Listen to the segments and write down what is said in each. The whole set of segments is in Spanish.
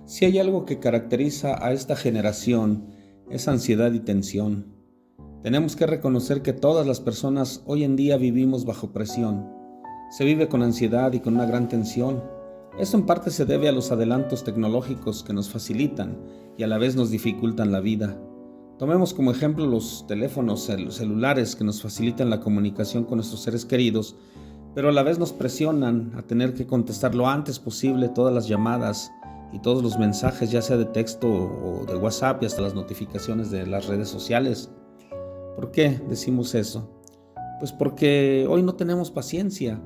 Si hay algo que caracteriza a esta generación, es ansiedad y tensión. Tenemos que reconocer que todas las personas hoy en día vivimos bajo presión. Se vive con ansiedad y con una gran tensión. Esto en parte se debe a los adelantos tecnológicos que nos facilitan y a la vez nos dificultan la vida. Tomemos como ejemplo los teléfonos celulares que nos facilitan la comunicación con nuestros seres queridos, pero a la vez nos presionan a tener que contestar lo antes posible todas las llamadas y todos los mensajes, ya sea de texto o de WhatsApp y hasta las notificaciones de las redes sociales. ¿Por qué decimos eso? Pues porque hoy no tenemos paciencia.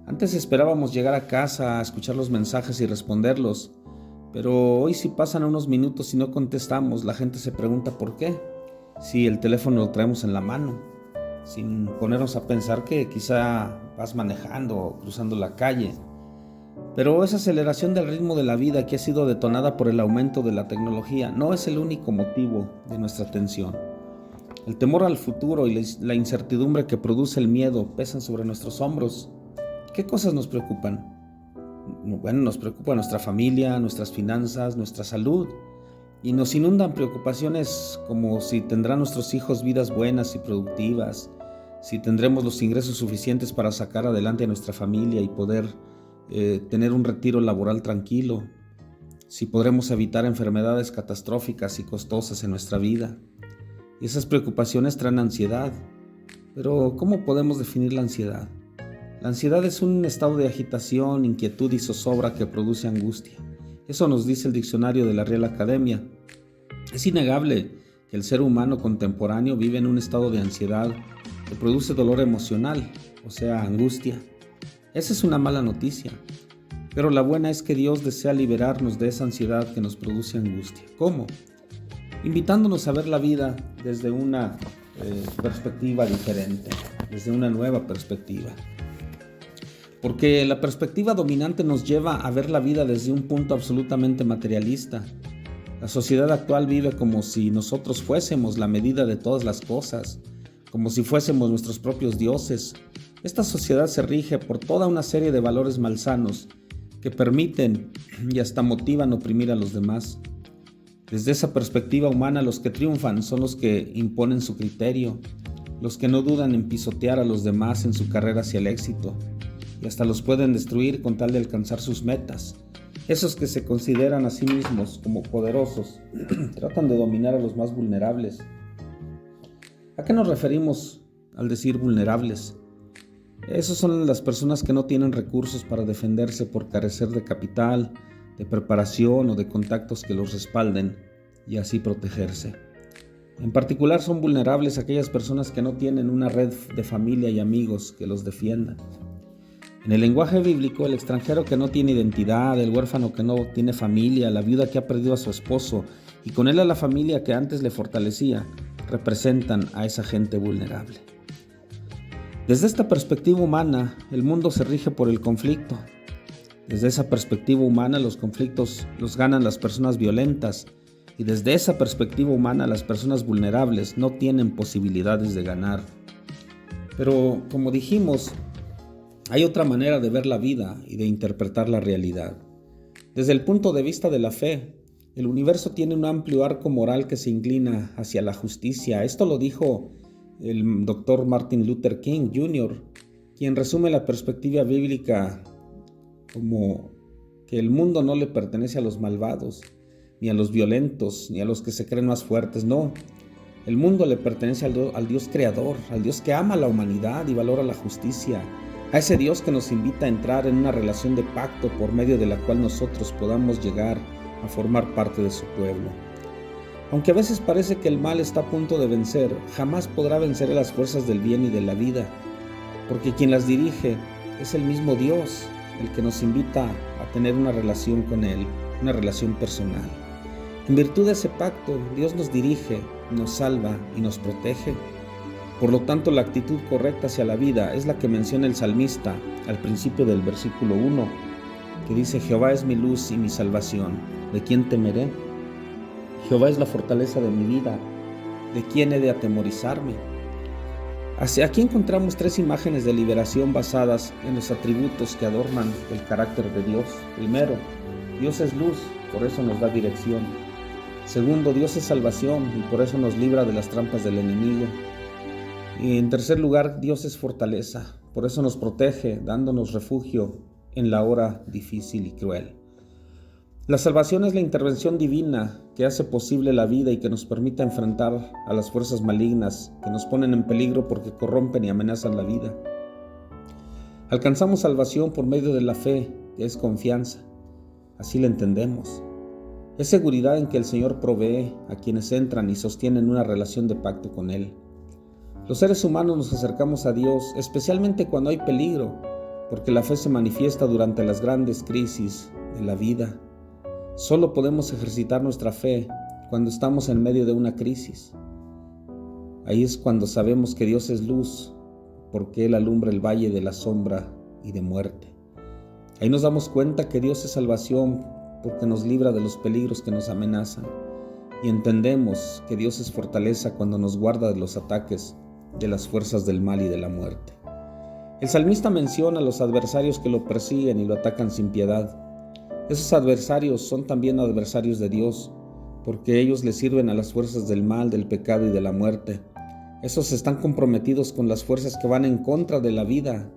Antes esperábamos llegar a casa a escuchar los mensajes y responderlos, pero hoy si pasan unos minutos y no contestamos, la gente se pregunta por qué, si el teléfono lo traemos en la mano, sin ponernos a pensar que quizá vas manejando o cruzando la calle. Pero esa aceleración del ritmo de la vida que ha sido detonada por el aumento de la tecnología no es el único motivo de nuestra tensión. El temor al futuro y la incertidumbre que produce el miedo pesan sobre nuestros hombros. ¿Qué cosas nos preocupan? Bueno, nos preocupa nuestra familia, nuestras finanzas, nuestra salud, y nos inundan preocupaciones como si tendrán nuestros hijos vidas buenas y productivas, si tendremos los ingresos suficientes para sacar adelante a nuestra familia y poder tener un retiro laboral tranquilo, si podremos evitar enfermedades catastróficas y costosas en nuestra vida. Y esas preocupaciones traen ansiedad. Pero ¿cómo podemos definir la ansiedad? La ansiedad es un estado de agitación, inquietud y zozobra que produce angustia. Eso nos dice el diccionario de la Real Academia. Es innegable que el ser humano contemporáneo vive en un estado de ansiedad que produce dolor emocional, o sea, angustia. Esa es una mala noticia, pero la buena es que Dios desea liberarnos de esa ansiedad que nos produce angustia. ¿Cómo? Invitándonos a ver la vida desde una perspectiva diferente, desde una nueva perspectiva. Porque la perspectiva dominante nos lleva a ver la vida desde un punto absolutamente materialista. La sociedad actual vive como si nosotros fuésemos la medida de todas las cosas, como si fuésemos nuestros propios dioses. Esta sociedad se rige por toda una serie de valores malsanos que permiten y hasta motivan oprimir a los demás. Desde esa perspectiva humana, los que triunfan son los que imponen su criterio, los que no dudan en pisotear a los demás en su carrera hacia el éxito, y hasta los pueden destruir con tal de alcanzar sus metas. Esos que se consideran a sí mismos como poderosos tratan de dominar a los más vulnerables. ¿A qué nos referimos al decir vulnerables? Esos son las personas que no tienen recursos para defenderse por carecer de capital, de preparación o de contactos que los respalden y así protegerse. En particular son vulnerables aquellas personas que no tienen una red de familia y amigos que los defiendan. En el lenguaje bíblico, el extranjero que no tiene identidad, el huérfano que no tiene familia, la viuda que ha perdido a su esposo y con él a la familia que antes le fortalecía, representan a esa gente vulnerable. Desde esta perspectiva humana, el mundo se rige por el conflicto. Desde esa perspectiva humana, los conflictos los ganan las personas violentas, y desde esa perspectiva humana, las personas vulnerables no tienen posibilidades de ganar. Pero, como dijimos, hay otra manera de ver la vida y de interpretar la realidad. Desde el punto de vista de la fe, el universo tiene un amplio arco moral que se inclina hacia la justicia. Esto lo dijo el doctor Martin Luther King Jr., quien resume la perspectiva bíblica como que el mundo no le pertenece a los malvados, ni a los violentos, ni a los que se creen más fuertes. No, el mundo le pertenece al Dios creador, al Dios que ama a la humanidad y valora la justicia, a ese Dios que nos invita a entrar en una relación de pacto por medio de la cual nosotros podamos llegar a formar parte de su pueblo. Aunque a veces parece que el mal está a punto de vencer, jamás podrá vencer a las fuerzas del bien y de la vida, porque quien las dirige es el mismo Dios, el que nos invita a tener una relación con Él, una relación personal. En virtud de ese pacto, Dios nos dirige, nos salva y nos protege. Por lo tanto, la actitud correcta hacia la vida es la que menciona el salmista al principio del versículo 1, que dice: Jehová es mi luz y mi salvación, ¿de quién temeré? Jehová es la fortaleza de mi vida, ¿de quién he de atemorizarme? Aquí encontramos tres imágenes de liberación basadas en los atributos que adornan el carácter de Dios. Primero, Dios es luz, por eso nos da dirección. Segundo, Dios es salvación y por eso nos libra de las trampas del enemigo. Y en tercer lugar, Dios es fortaleza, por eso nos protege, dándonos refugio en la hora difícil y cruel. La salvación es la intervención divina que hace posible la vida y que nos permite enfrentar a las fuerzas malignas que nos ponen en peligro porque corrompen y amenazan la vida. Alcanzamos salvación por medio de la fe, que es confianza. Así la entendemos. Es seguridad en que el Señor provee a quienes entran y sostienen una relación de pacto con Él. Los seres humanos nos acercamos a Dios, especialmente cuando hay peligro, porque la fe se manifiesta durante las grandes crisis de la vida. Solo podemos ejercitar nuestra fe cuando estamos en medio de una crisis. Ahí es cuando sabemos que Dios es luz, porque Él alumbra el valle de la sombra y de muerte. Ahí nos damos cuenta que Dios es salvación, porque nos libra de los peligros que nos amenazan. Y entendemos que Dios es fortaleza cuando nos guarda de los ataques de las fuerzas del mal y de la muerte. El salmista menciona a los adversarios que lo persiguen y lo atacan sin piedad. Esos adversarios son también adversarios de Dios, porque ellos le sirven a las fuerzas del mal, del pecado y de la muerte. Esos están comprometidos con las fuerzas que van en contra de la vida,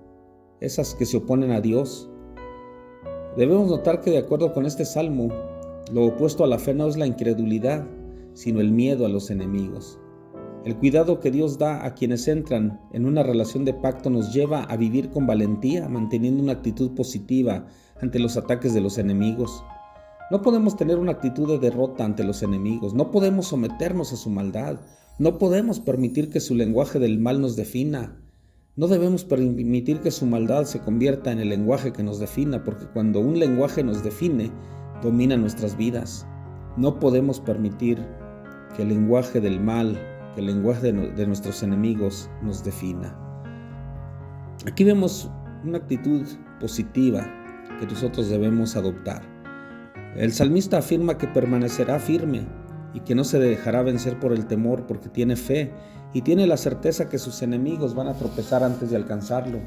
esas que se oponen a Dios. Debemos notar que de acuerdo con este salmo, lo opuesto a la fe no es la incredulidad, sino el miedo a los enemigos. El cuidado que Dios da a quienes entran en una relación de pacto nos lleva a vivir con valentía, manteniendo una actitud positiva ante los ataques de los enemigos. No podemos tener una actitud de derrota ante los enemigos, no podemos someternos a su maldad, no podemos permitir que su lenguaje del mal nos defina. No debemos permitir que su maldad se convierta en el lenguaje que nos defina, porque cuando un lenguaje nos define, domina nuestras vidas. No podemos permitir que el lenguaje del mal, que el lenguaje de nuestros enemigos nos defina. Aquí vemos una actitud positiva que nosotros debemos adoptar. El salmista afirma que permanecerá firme y que no se dejará vencer por el temor porque tiene fe y tiene la certeza que sus enemigos van a tropezar antes de alcanzarlo.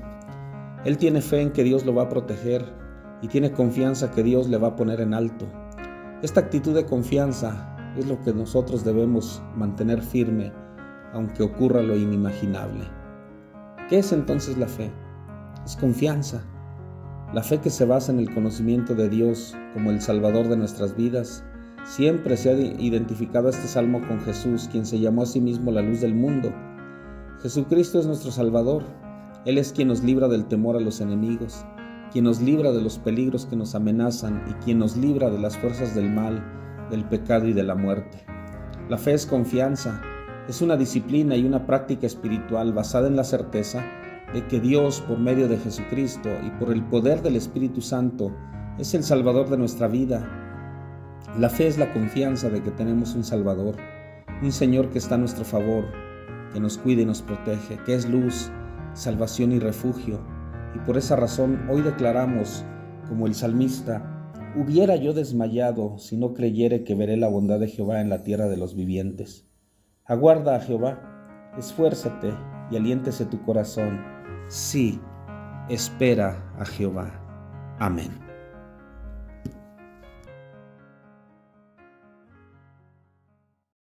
Él tiene fe en que Dios lo va a proteger y tiene confianza que Dios le va a poner en alto. Esta actitud de confianza es lo que nosotros debemos mantener firme, aunque ocurra lo inimaginable. ¿Qué es entonces la fe? Es confianza. La fe que se basa en el conocimiento de Dios como el Salvador de nuestras vidas. Siempre se ha identificado este salmo con Jesús, quien se llamó a sí mismo la luz del mundo. Jesucristo es nuestro Salvador. Él es quien nos libra del temor a los enemigos, quien nos libra de los peligros que nos amenazan y quien nos libra de las fuerzas del mal, del pecado y de la muerte. La fe es confianza, es una disciplina y una práctica espiritual basada en la certeza de que Dios, por medio de Jesucristo y por el poder del Espíritu Santo, es el Salvador de nuestra vida. La fe es la confianza de que tenemos un Salvador, un Señor que está a nuestro favor, que nos cuida y nos protege, que es luz, salvación y refugio. Y por esa razón hoy declaramos, como el salmista: hubiera yo desmayado si no creyere que veré la bondad de Jehová en la tierra de los vivientes. Aguarda a Jehová, esfuérzate y aliéntese tu corazón. Sí, espera a Jehová. Amén.